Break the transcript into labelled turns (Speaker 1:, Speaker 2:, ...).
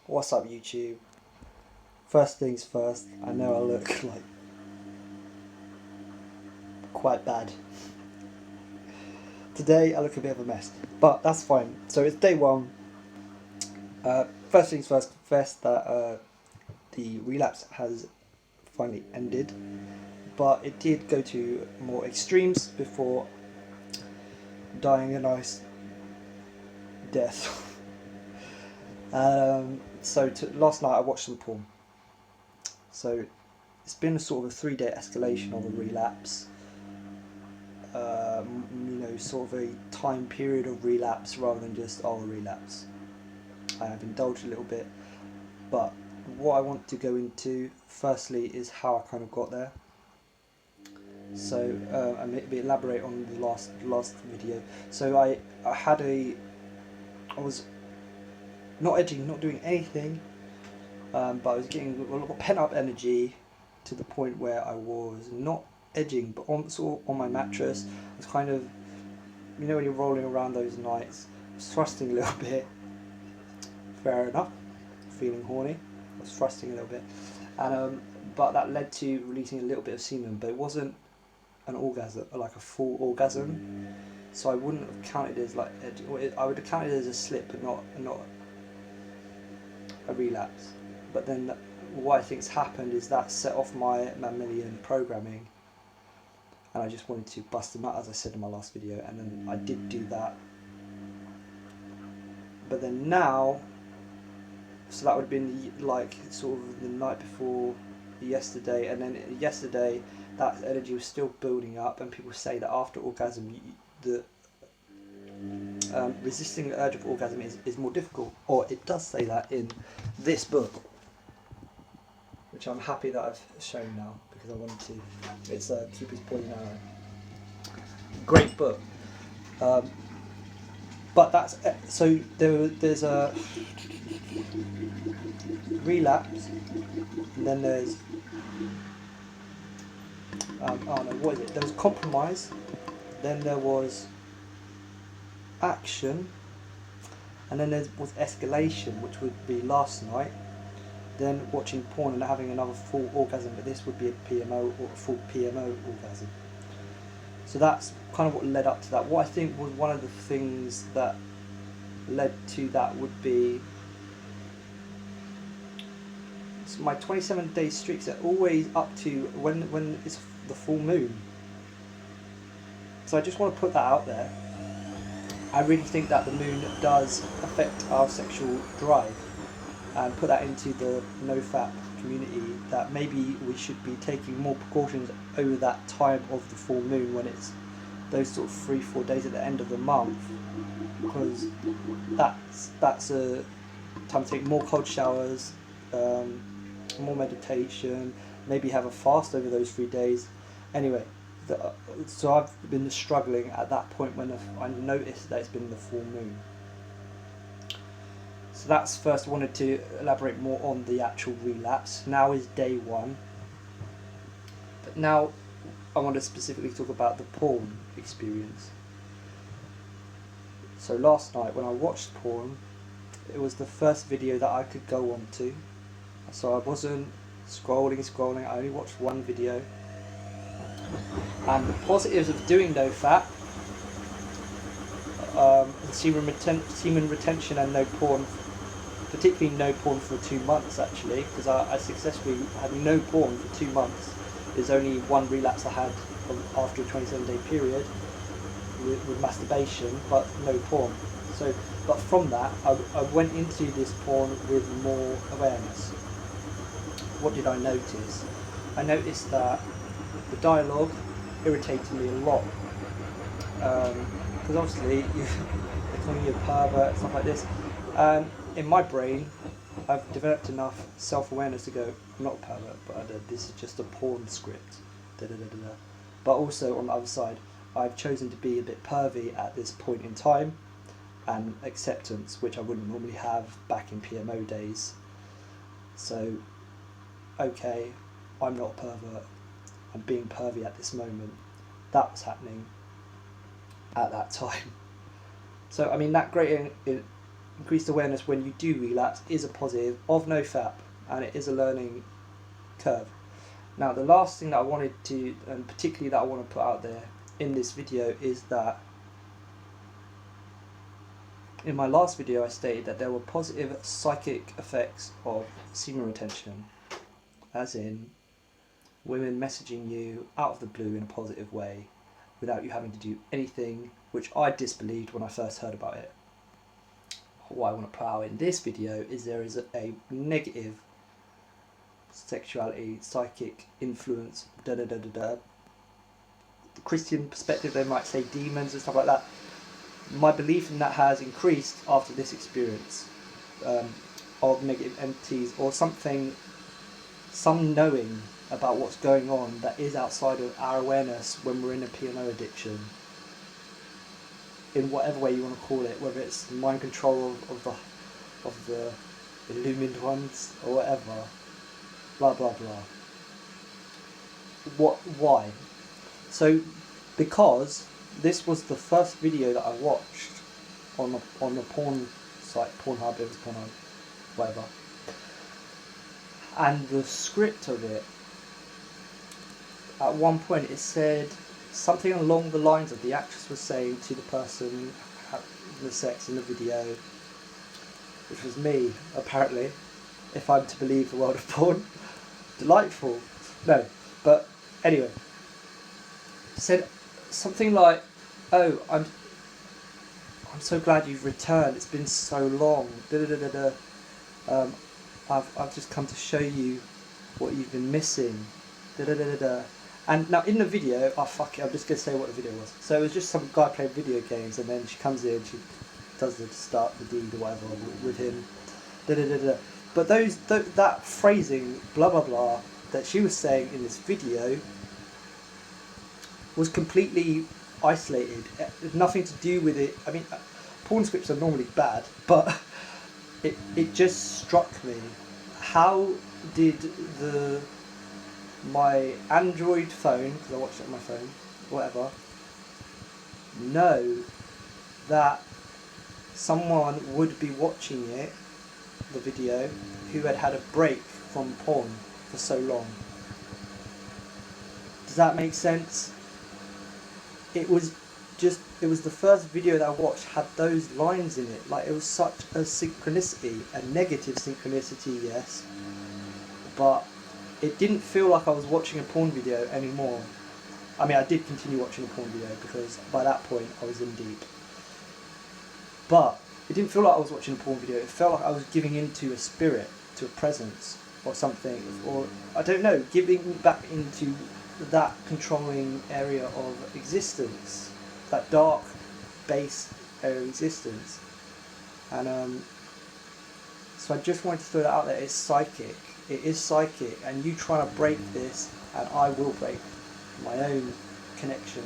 Speaker 1: What's up, YouTube? First things first, I know I look like quite bad. Today I look a bit of a mess, but that's fine. So it's day one. First things first, confess that the relapse has finally ended, but it did go to more extremes before dying a nice death. Last night I watched some porn. So it's been a sort of a 3-day escalation of a relapse. Sort of a time period of relapse rather than just relapse. I have indulged a little bit, but what I want to go into firstly is how I kind of got there. So I maybe elaborate on the last video. So I was not edging, not doing anything, but I was getting a lot of pent up energy to the point where I was not edging, but on my mattress. I was kind of, when you're rolling around those nights, I was thrusting a little bit. Fair enough, feeling horny. I was thrusting a little bit, and but that led to releasing a little bit of semen, but it wasn't an orgasm, like a full orgasm. So I wouldn't have counted it as like edging. I would have counted it as a slip, but not a relapse. But then what I think's happened is that set off my mammalian programming, and I just wanted to bust them out, as I said in my last video, and then I did do that. But then now, so that would have been like sort of the night before yesterday, and then yesterday that energy was still building up, and people say that after orgasm resisting the urge of orgasm is more difficult, or it does say that in this book, which I'm happy that I've shown now because I wanted to. It's Cupid's Poisonedarrow. Great book. But that's so there's a relapse, and then there's what is it? There was compromise, then there was action, and then there was escalation, which would be last night. Then watching porn and having another full orgasm, but this would be a PMO or a full PMO orgasm. So that's kind of what led up to that. What I think was one of the things that led to that would be, so my 27-day streaks are always up to when it's the full moon. So I just want to put that out there. I really think that the moon does affect our sexual drive, and put that into the Nofap community, that maybe we should be taking more precautions over that time of the full moon, when it's those sort of 3-4 days at the end of the month, because that's a time to take more cold showers, more meditation, maybe have a fast over those 3 days. Anyway, so I've been struggling at that point when I noticed that it's been the full moon. So that's first. I wanted to elaborate more on the actual relapse. Now is day one. But now I want to specifically talk about the porn experience. So last night when I watched porn, it was the first video that I could go on to. So I wasn't scrolling, I only watched one video. And the positives of doing Nofap, semen retention and no porn, particularly no porn for 2 months actually, because I successfully had no porn for 2 months. There's only one relapse I had after a 27-day period with masturbation, but no porn. So, but from that, I went into this porn with more awareness. What did I notice? I noticed that the dialogue irritated me a lot, because obviously they're calling you a pervert, stuff like this. In my brain, I've developed enough self-awareness to go, I'm not a pervert, but this is just a porn script. But also on the other side, I've chosen to be a bit pervy at this point in time, and acceptance, which I wouldn't normally have back in PMO days. So, okay, I'm not a pervert, I'm being pervy at this moment. That was happening at that time. So I mean, that great increased awareness when you do relapse is a positive of Nofap, and it is a learning curve. Now, the last thing that I wanted to, and particularly that I want to put out there in this video, is that in my last video I stated that there were positive psychic effects of semen retention, as in women messaging you out of the blue in a positive way without you having to do anything, which I disbelieved when I first heard about it. What I want to put out in this video is there is a negative sexuality, psychic influence, The Christian perspective, they might say demons and stuff like that. My belief in that has increased after this experience of negative entities or something, some knowing about what's going on that is outside of our awareness when we're in a P&O addiction, in whatever way you want to call it, whether it's mind control of the illumined ones or whatever, blah blah blah. Why? So, because this was the first video that I watched on the porn site, Pornhub, it was Pornhub, whatever, and the script of it, at one point it said something along the lines of the actress was saying to the person having the sex in the video, which was me, apparently, if I'm to believe the world of porn. Delightful. No, but anyway, said something like, "Oh, I'm so glad you've returned. It's been so long. I've just come to show you what you've been missing. And now in the video, oh fuck it, I'm just gonna say what the video was. So it was just some guy playing video games, and then she comes in, she does the start the deed or whatever with him. But that phrasing, blah blah blah, that she was saying in this video was completely isolated. It had nothing to do with it. I mean, porn scripts are normally bad, but it just struck me. How did my Android phone, because I watched it on my phone, whatever, know that someone would be watching it, the video, who had had a break from porn for so long? Does that make sense? It was the first video that I watched had those lines in it. Like, it was such a synchronicity, a negative synchronicity, yes, but it didn't feel like I was watching a porn video anymore. I mean, I did continue watching a porn video because by that point I was in deep. But it didn't feel like I was watching a porn video. It felt like I was giving into a spirit, to a presence or something, or I don't know, giving back into that controlling area of existence, that dark base area of existence. And so I just wanted to throw that out there. It's psychic. It is psychic, and you trying to break this, and I will break my own connection